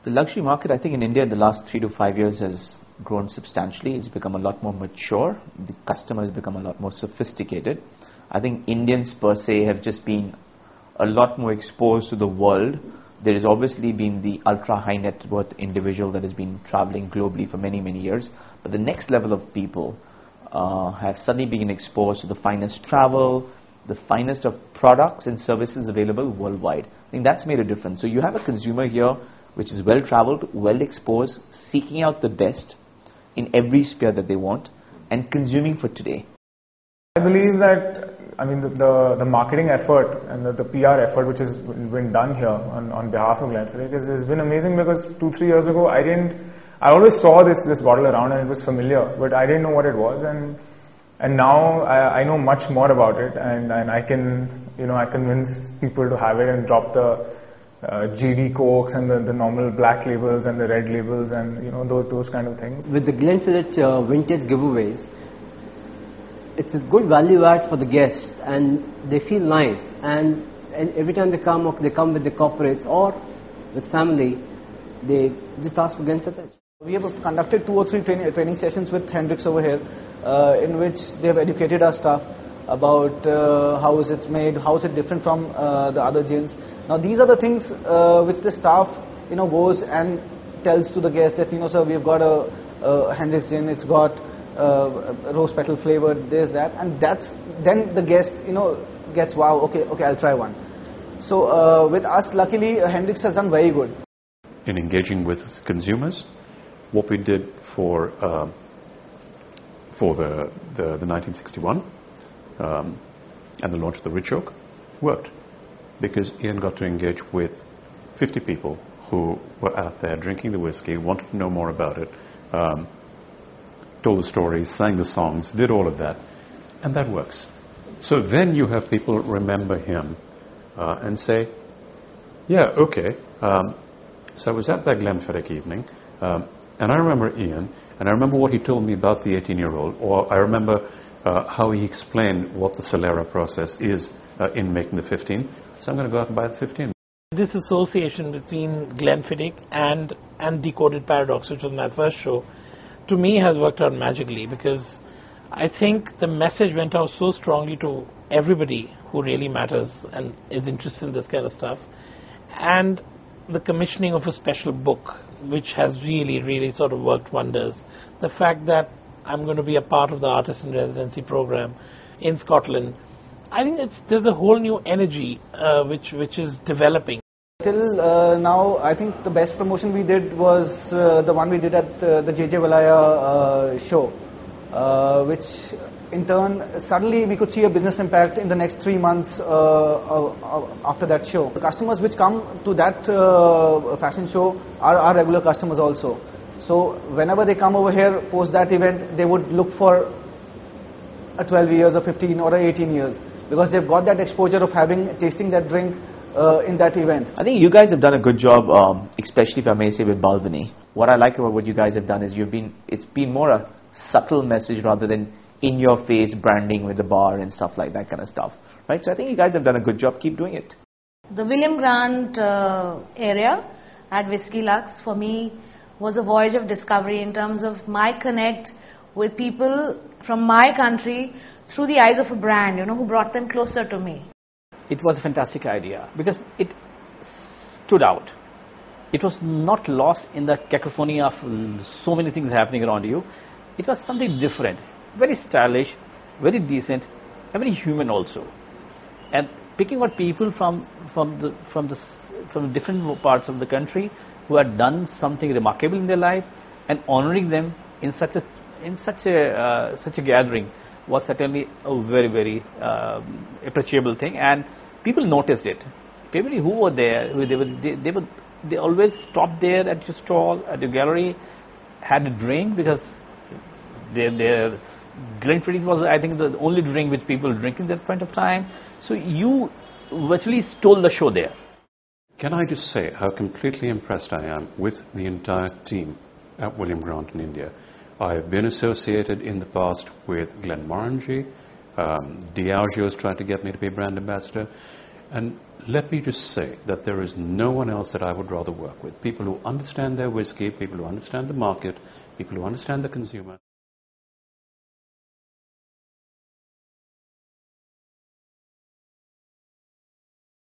The luxury market, I think, in India in the last 3 to 5 years has grown substantially. It's become a lot more mature. The customer has become a lot more sophisticated. I think Indians per se have just been a lot more exposed to the world. There has obviously been the ultra high net worth individual that has been traveling globally for many, many years. But the next level of people have suddenly been exposed to the finest travel, the finest of products and services available worldwide. I think that's made a difference. So you have a consumer here which is well traveled, well exposed, seeking out the best in every sphere that they want and consuming for today. I believe that, I mean, the marketing effort and the PR effort which has been done here on behalf of Glenfiddich has been amazing, because 2-3 years ago I always saw this bottle around and it was familiar, but I didn't know what it was, and now I know much more about it, and I can, I convince people to have it and drop the GD Cokes and the normal black labels and the red labels and those kind of things. With the Glenfiddich vintage giveaways, it's a good value add for the guests, and they feel nice, and every time they come with the corporates or with family, they just ask for Glenfiddich. We have conducted 2 or 3 training sessions with Hendrix over here, in which they have educated our staff about how is it made, how is it different from the other gins. Now these are the things which the staff goes and tells to the guests that sir, we've got a Hendrix gin, it's got rose petal flavored, there's that, and then the guest gets, wow, okay, I'll try one. So with us, luckily Hendrix has done very good in engaging with consumers. What we did for the 1961 and the launch of the Rich Oak worked, because Ian got to engage with 50 people who were out there drinking the whiskey, wanted to know more about it, told the stories, sang the songs, did all of that, and that works. So then you have people remember him and say, yeah, okay, so I was at that Glenfiddich evening, and I remember Ian, and I remember what he told me about the 18-year-old, or I remember how he explained what the Solera process is in making the 15, so I'm going to go out and buy the 15. This association between Glenfiddich and Decoded Paradox, which was my first show, to me has worked out magically, because I think the message went out so strongly to everybody who really matters and is interested in this kind of stuff, and the commissioning of a special book, which has really sort of worked wonders. The fact that I'm going to be a part of the Artist in Residency program in Scotland, I think there's a whole new energy which is developing. Till now, I think the best promotion we did was the one we did at the JJ Valaya show, which in turn, suddenly we could see a business impact in the next 3 months after that show. The customers which come to that fashion show are our regular customers also. So whenever they come over here post that event, they would look for a 12 years or 15 or 18 years, because they've got that exposure of tasting that drink in that event. I think you guys have done a good job, especially if I may say with Balvenie. What I like about what you guys have done is it's been more a subtle message rather than in your face branding with the bar and stuff like that kind of stuff, right? So I think you guys have done a good job. Keep doing it. The William Grant area at Whisky Lux for me was a voyage of discovery in terms of my connect with people from my country through the eyes of a brand, who brought them closer to me. It was a fantastic idea because it stood out. It was not lost in the cacophony of so many things happening around you. It was something different, very stylish, very decent, and very human also. And picking out people from the different parts of the country who had done something remarkable in their life and honoring them in such a gathering was certainly a very appreciable thing, and people noticed it. People who were there, they always stopped there at your stall, at your gallery, had a drink, because their Glenfiddich was, I think, the only drink which people drink at that point of time. So you virtually stole the show there. Can I just say how completely impressed I am with the entire team at William Grant in India. I have been associated in the past with Glenmorangie. Diageo has tried to get me to be brand ambassador. And let me just say that there is no one else that I would rather work with. People who understand their whiskey, people who understand the market, people who understand the consumer.